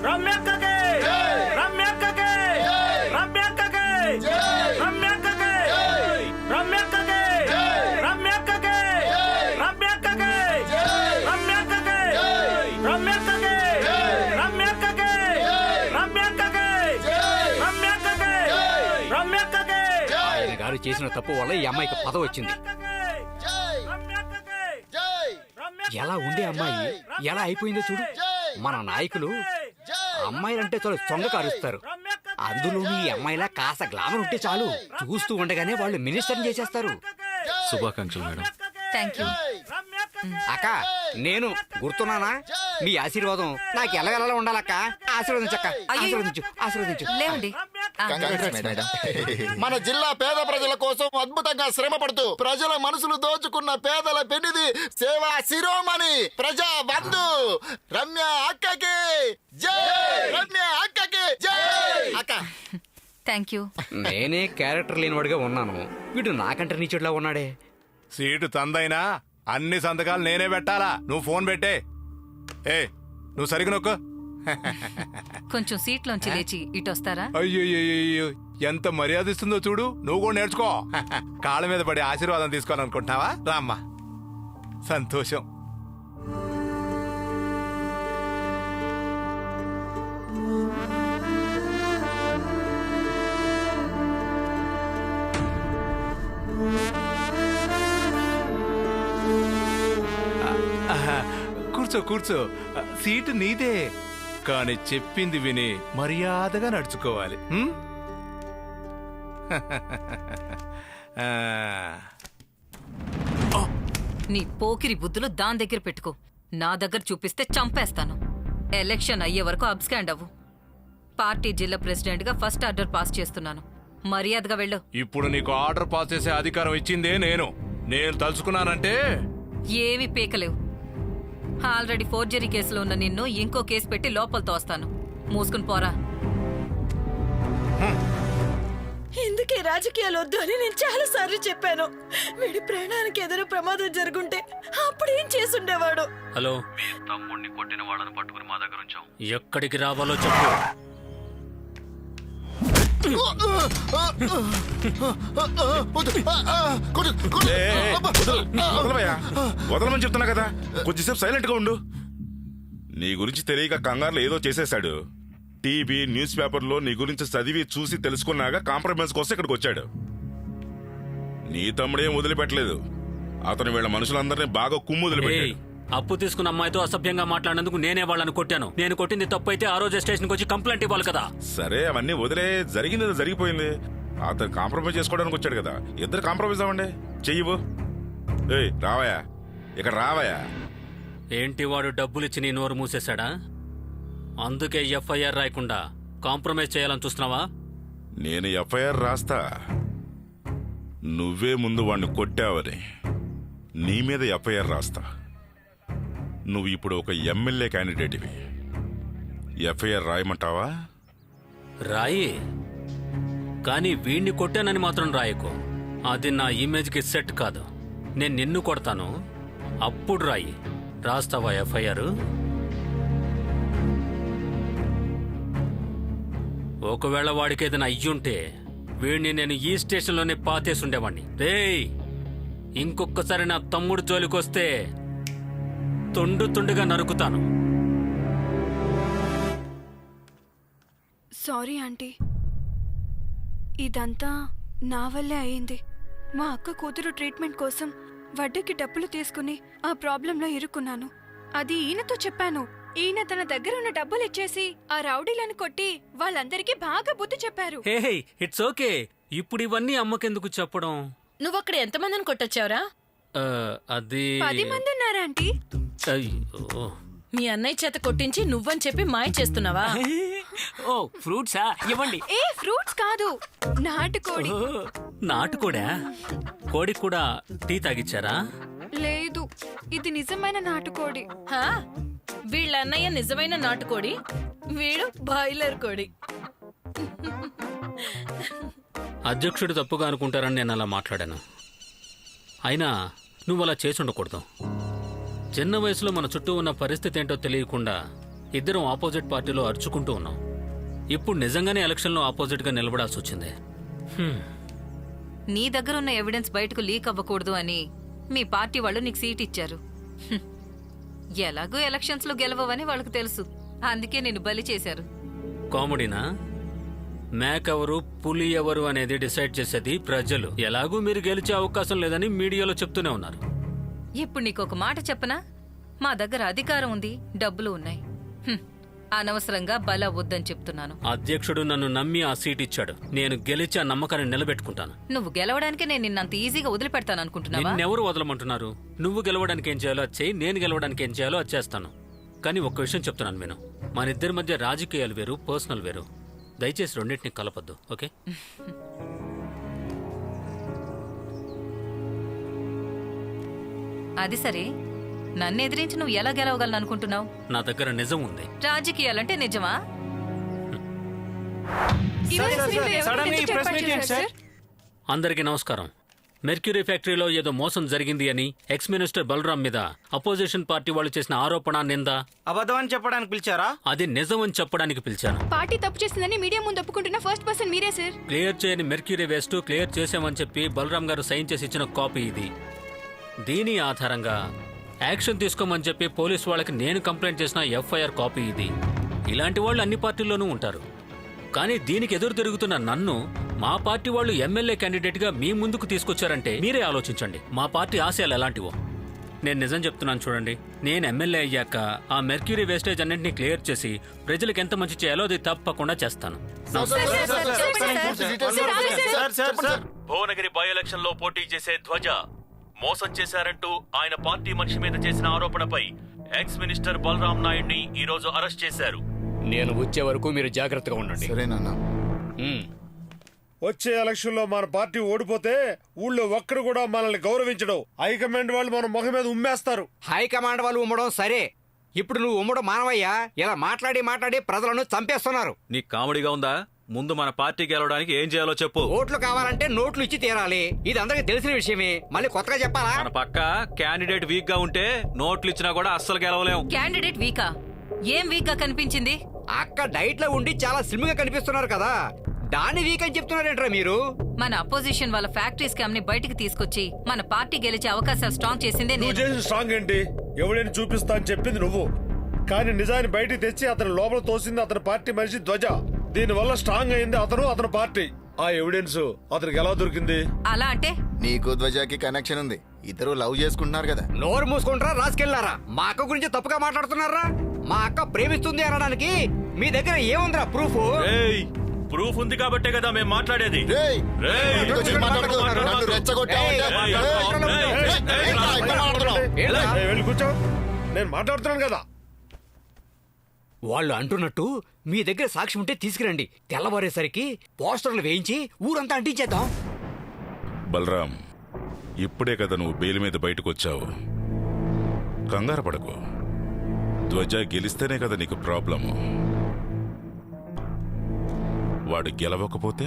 రమ్యక్కకి రమ్యక్కకి రమ్యక్కకి రమ్యక్కకి రమ్యక్కకి రమ్యక్కకి రమ్యక్కకి రమ్యక్కకి రమ్యక్కకి రమ్యక్కకి రమ్యక్కకి రమ్యక్కకి రమ్యక్కకి ఆయన గారు చేసిన తప్పు వల్ల ఈ అమ్మాయికి పదవి వచ్చింది. ఎలా ఉండే అమ్మాయి ఎలా అయిపోయిందో చూడు. మన నాయకులు అమ్మాయిలంటే చాలా చొంగ కారుస్తారు. అందులోనూ ఈ అమ్మాయిలా కాస్త గ్లామర్ ఉంటే చాలు, చూస్తూ ఉండగానే వాళ్ళు మినిస్టర్ని చేసేస్తారు. శుభాకాంక్షలు మేడం. Thank you. అక్క నేను గుర్తున్నానా? మీ ఆశీర్వాదం నాకు ఎలా ఉండాలక్క. ఆశీర్వదించక్క, ఆశీర్వదించు ఆశీర్వదించు. లేవండి. మన జిల్లా పేద ప్రజల కోసం అద్భుతంగా శ్రమ పడుతూ ప్రజల మనసులు దోచుకున్న పేదల పెన్నిది సేవా శిరోమణి ప్రజా బంధు రమ్య అక్కకి జై. రమ్య అక్కకి జై. అక్క థ్యాంక్ యూ. నేనే క్యారెక్టర్ లేనివాడిగా ఉన్నాను, వీడు నాకంటే నీచుడిలా ఉన్నాడే. సీటు తందైనా అన్ని సంతకాలు నేనే పెట్టాలా? నువ్వు ఫోన్ పెట్టే. నువ్వు సరిగ్గా నొక్కు. కొంచెం సీట్లోంచి లేచి ఇటు వస్తారా? అయ్యో ఎంత మర్యాద ఇస్తుందో చూడు. నువ్వు కూడా నేర్చుకో. కాళ్ళ మీద పడి ఆశీర్వాదం తీసుకోవాలనుకుంటున్నావా? రామ్మా. సంతోషం. కూర్చో కూర్చో, సీటు నీదే. కానీ చెప్పింది విని మర్యాదగా నడుచుకోవాలి. నీ పోకిరి బుద్ధులు దాని దగ్గర పెట్టుకో. నా దగ్గర చూపిస్తే చంపేస్తాను. ఎలక్షన్ అయ్యే వరకు అబ్స్కాండ్ అవ్వు. పార్టీ జిల్లా ప్రెసిడెంట్ గా ఫస్ట్ ఆర్డర్ పాస్ చేస్తున్నాను. మర్యాదగా వెళ్ళు. ఇప్పుడు నీకు ఆర్డర్ పాస్ చేసే అధికారం ఇచ్చిందే నేను. తలుచుకున్నానంటే ఏమీ పీకలేవు. ఆల్రెడీ ఫోర్జరీ కేసులో ఉన్న నిన్ను ఇంకో కేసు పెట్టి లోపల తోస్తాను. మూసుకుని పోరా. ఎందుకే రాజకీయాలు వద్దు అని నేను చాలా సార్లు చెప్పాను. వీడి ప్రాణానికి ఏదైనా ప్రమాదం జరుగుంటే అప్పుడు ఏం చేసుండేవాడు? హలో, మీ తమ్ముడిని కొట్టిన వాళ్ళని పట్టుకుని మా దగ్గర ఉంచాం. ఎక్కడికి రావాలో చెప్పు. వదలమని చెప్తున్నా కదా, కొంచెంసేపు సైలెంట్ గా ఉండు. నీ గురించి తెలియక కంగారులో ఏదో చేసేశాడు. టీవీ న్యూస్ పేపర్లో నీ గురించి చదివి చూసి తెలుసుకున్నాక కాంప్రమైజ్ కోసం ఇక్కడికి వచ్చాడు. నీ తమ్ముడేం వదిలిపెట్టలేదు. అతను వీళ్ళ మనుషులందరినీ బాగా కుమ్ము వదిలిపెట్టాడు. అప్పు తీసుకున్న అమ్మాయితో అసభ్యంగా మాట్లాడినందుకు నేనే వాళ్ళని కొట్టాను. నేను కొట్టింది తప్పు అయితే ఆ రోజు స్టేషన్కి వచ్చి కంప్లైంట్ ఇవ్వాలి కదా. సరే, అవన్నీ వదిలే. జరిగింది జరిగిపోయింది. అతను కాంప్రమైజ్ చేసుకోవడానికి వచ్చాడు కదా, ఇద్దరు కాంప్రమైజ్ అవ్వండి. చెయ్యవు. రావయా, ఇక్కడ రావయా. ఏంటి, వాడు డబ్బులిచ్చి నీ నోరు మూసేశాడా? అందుకే ఎఫ్ఐఆర్ రాయకుండా కాంప్రమైజ్ చేయాలని చూస్తున్నావా? నేను ఎఫ్ఐఆర్ రాస్తా. నువ్వే ముందు వాడిని కొట్టావని నీ మీద ఎఫ్ఐఆర్ రాస్తా. నువ్వు ఇప్పుడు ఒక ఎమ్మెల్యే క్యాండిడేట్వి. ఎఫ్ఐఆర్ రాయమంటావా? రాయి, కానీ వీణ్ణి కొట్టానని మాత్రం రాయకు. అది నా ఇమేజ్కి సెట్ కాదు. నేను నిన్ను కొడతాను, అప్పుడు రాయి. రాస్తావా ఎఫ్ఐఆర్? ఒకవేళ వాడికి ఏదైనా అయ్యుంటే వీడిని నేను ఈ స్టేషన్లోనే పాతేసుండేవాణ్ణి. రేయ్, ఇంకొకసారి నా తమ్ముడు జోలికొస్తే తుండు తుండుగా నరుకుతాను. సారీ ఆంటీ, ఇదంతా నా వల్లే అయింది. మా అక్క కూతురు ట్రీట్మెంట్ కోసం వడ్డీకి డబ్బులు తీసుకుని ఆ ప్రాబ్లంలో ఇరుక్కున్నాను. అది ఈయనతో చెప్పాను. ఈయన తన దగ్గర ఉన్న డబ్బులు ఇచ్చేసి ఆ రౌడీలను కొట్టి వాళ్ళందరికీ బాగా బుద్ధి చెప్పారు. హే, ఇట్స్ ఓకే. ఇప్పుడు ఇవన్నీ అమ్మకెందుకు చెప్పడం? నువ్వక్కడ ఎంతమందిని కొట్టొచ్చావురా? అది 10 మంది ఉన్నారా ఆంటీ? అయ్యో, మీ అన్నయ్య చేత కొట్టించి నువ్వని చెప్పి మాయ చేస్తున్నావా? ఓ ఫ్రూట్సా? ఇవ్వండి. ఫ్రూట్స్ కాదు, నాటుకోడి. నాటుకోడా? కోడి కూడా టీ తాగిచ్చారా? లేదు, ఇది నిజమైన నాటుకోడి. హా? వీళ్ళ అన్నయ్య నిజమైన నాటుకోడి, వీడు బాయిలర్ కోడి. అధ్యక్షుడు తప్పుగా అనుకుంటారని నేను అలా మాట్లాడాను. అయినా నువ్వు అలా చేసి ఉండకూడదు. చిన్న వయసులో మన చుట్టూ ఉన్న పరిస్థితి ఏంటో తెలియకుండా ఇద్దరం ఆపోజిట్ పార్టీలో అరుచుకుంటూ ఉన్నాం. ఇప్పుడు నిజంగానే ఎలక్షన్లో ఆపోజిట్గా నిలబడాల్సి వచ్చింది. నీ దగ్గర ఉన్న ఎవిడెన్స్ బయటకు లీక్ అవ్వకూడదు అని మీ పార్టీ వాళ్ళు నీకు సీట్ ఇచ్చారు. హ్మ్. ఎలాగో ఎలక్షన్స్ లో గెలవవని వాళ్ళకు తెలుసు, అందుకే నేను బలి చేశారు. కామెడీనా? మేక ఎవరు పులి ఎవరు అనేది డిసైడ్ చేసేది ప్రజలు. ఎలాగూ మీరు గెలిచే అవకాశం లేదని మీడియాలో చెప్తూనే ఉన్నారు. ఇప్పుడు నీకొక మాట చెప్పనా? మా దగ్గర అధికారం ఉంది, డబ్బులు ఉన్నాయి. హ్మ్. అనవసరంగా బల వద్దని చెప్తున్నాను. అధ్యక్షుడు నన్ను నమ్మి ఆ సీట్ ఇచ్చాడు. నేను గెలిచి ఆ నమ్మకాన్ని నిలబెట్టుకుంటాను. నువ్వు గెలవడానికే నేను నిన్నంత ఈజీగా వదిలిపెడతాను అనుకుంటున్నావా? నిన్నెవరు వదలమంటున్నారు? నువ్వు గెలవడానికి ఏం చేయాలో అది చేయి, నేను గెలవడానికి ఏం చేయాలో అది చేస్తాను. కానీ ఒక్క విషయం చెప్తున్నాను విను. మన ఇద్దరి మధ్య రాజకీయాలు వేరు, పర్సనల్ వేరు. దయచేసి రెండింటిని కలపద్దు, ఓకే? అది సరే, నన్ను ఎదిరించి నువ్వు ఎలా గెలవగలను అనుకుంటున్నావు? నా దగ్గర నిజం ఉంది. రాజకీయాలంటే నిజమా? ఇవాళ స్క్రీన్లో ఎవరు సడన్గా ఈ తెచ్చి ప్రెస్ ఏర్పాటు మీట్ ఏంటి చేశారు, సార్? అందరికీ నమస్కారం. మెర్క్యూరీ ఫ్యాక్టరీలో ఏదో మోసం జరిగింది అని ఎక్స్ మినిస్టర్ బలరాం మీద అపోజిషన్ పార్టీ వాళ్ళు చేసిన ఆరోపణ, నింద అబద్ధం అని చెప్పడానికి పిలిచారా? అది నిజం అని చెప్పడానికి పిలిచాను. పార్టీ తప్పు చేసిందని మీడియా ముందు ఒప్పుకుంటున్న ఫస్ట్ పర్సన్ మీరే సార్. క్లియర్ చేయని మెర్క్యూరీ వేస్ట్ క్లియర్ చేసామని చెప్పి బలరాం గారు సైన్ చేసి ఇచ్చిన కాపీ ఇది. దీని ఆధారంగా యాక్షన్ తీసుకోమని చెప్పి పోలీసు వాళ్ళకి నేను కంప్లైంట్ చేసిన ఎఫ్ఐఆర్ కాపీ ఇది. ఇలాంటి వాళ్ళు అన్ని పార్టీల్లోనూ ఉంటారు. కానీ దీనికి ఎదురు తిరుగుతున్న నన్ను మా పార్టీ వాళ్ళు ఎమ్మెల్యే క్యాండిడేట్గా మీ ముందుకు తీసుకొచ్చారంటే మీరే ఆలోచించండి మా పార్టీ ఆశయాలు ఎలాంటివో. నేను నిజం చెప్తున్నాను చూడండి. నేను ఎమ్మెల్యే అయ్యాక ఆ మెర్క్యూరీ వేస్టేజ్ అన్నింటినీ క్లియర్ చేసి ప్రజలకు ఎంత మంచి చేయాలో అది తప్పకుండా చేస్తాను. భువనగిరి బై ఎలక్షన్ లో పోటీ చేసే ధ్వజ మోసం చేశారంటూ ఆయన పార్టీ మనిషి మీద చేసిన ఆరోపణపై ఎక్స్ మినిస్టర్ బలరాం నాయుడిని ఈ రోజు అరెస్ట్ చేశారు. నేను వచ్చే వరకు మీరు జాగ్రత్తగా ఉండండి. సరేనా? వచ్చే ఎలక్షన్ లో మన పార్టీ ఓడిపోతే ఊళ్ళో ఒక్కడు కూడా మనల్ని గౌరవించడం. హైకమాండ్ వాళ్ళు మన ముఖం మీద ఉమ్మేస్తారు. హైకమాండ్ వాళ్ళు ఉమ్మడం సరే, ఇప్పుడు నువ్వు ఉమ్మడం మానవయ్యా. ఇలా మాట్లాడి మాట్లాడి ప్రజలను చంపేస్తున్నారు. నీకు కామెడీగా ఉందా? ముందు మన పార్టీ గెలవడానికి ఏం చేయాలో చెప్పు. ఓట్లు కావాలంటే నోట్లు ఇచ్చి తీరాలి. ఇది అందరికి తెలిసిన విషయమే, మళ్ళీ కొత్తగా చెప్పాలా? మన పక్క క్యాండిడేట్ వీక్ గా ఉంటే నోట్లు ఇచ్చినా కూడా అస్సలు గెలవలేం. క్యాండిడేట్ వీకా? ఏం వీక్ గా కనిపించింది? అక్క డైట్ లో ఉండి చాలా స్లిమ్ గా కనిపిస్తున్నారు కదా, దాన్ని వీక్ అని చెప్తున్నారేంట్రా మీరు? మన అపోజిషన్ వాళ్ళ ఫ్యాక్టరీ స్కామ్ ని బయటికి తీసుకొచ్చి మన పార్టీ గెలిచే అవకాశాలు స్ట్రాంగ్ చేసిందే నువ్వు నేను. చేసిన స్ట్రాంగ్ ఏంటి? ఎవడైనా చూపిస్తా అని చెప్పింది నువ్వు, కానీ నిజాన్ని బయటికి తెచ్చి అతని లోపల తోసింది అతని పార్టీ మనిషి ధ్వజ. దీని వల్ల స్ట్రాంగ్ అయింది అతని పార్టీ. ఆ ఎవిడెన్స్ అతనికి ఎలా దొరికింది? అలా అంటే నీకు ధ్వజకి కనెక్షన్ ఉంది, ఇద్దరు లవ్ చేసుకుంటున్నారు కదా. నోరు మూసుకుంటారా రాసుకెళ్లారా? మా అక్క గురించి తప్పుగా మాట్లాడుతున్నారా? మా అక్క ప్రేమిస్తుంది అనడానికి మీ దగ్గర ఏముందిరా ప్రూఫ్? ప్రూఫ్ ఉంది కాబట్టే కదా మేము మాట్లాడేది. రేయ్, ఇక్కడికి వచ్చి మాట్లాడుకో. నన్ను రెచ్చగొట్టావంటే ఇక్కడ మాట్లాడుతున్నావు. వెళ్ళి కూర్చో, నేను మాట్లాడుతున్నాను కదా. వాళ్ళు అంటున్నట్టు మీ దగ్గర సాక్ష్యం ఉంటే తీసుకురండి. తెల్లవారేసరికి పోస్టర్లు వేయించి ఊరంతా అంటించేద్దాం. బలరాం, ఇప్పుడే కదా నువ్వు బెయిల్ మీద బయటకు వచ్చావు. కంగారు పడకు. ధ్వజ గెలిస్తేనే కదా నీకు ప్రాబ్లము. వాడు గెలవకపోతే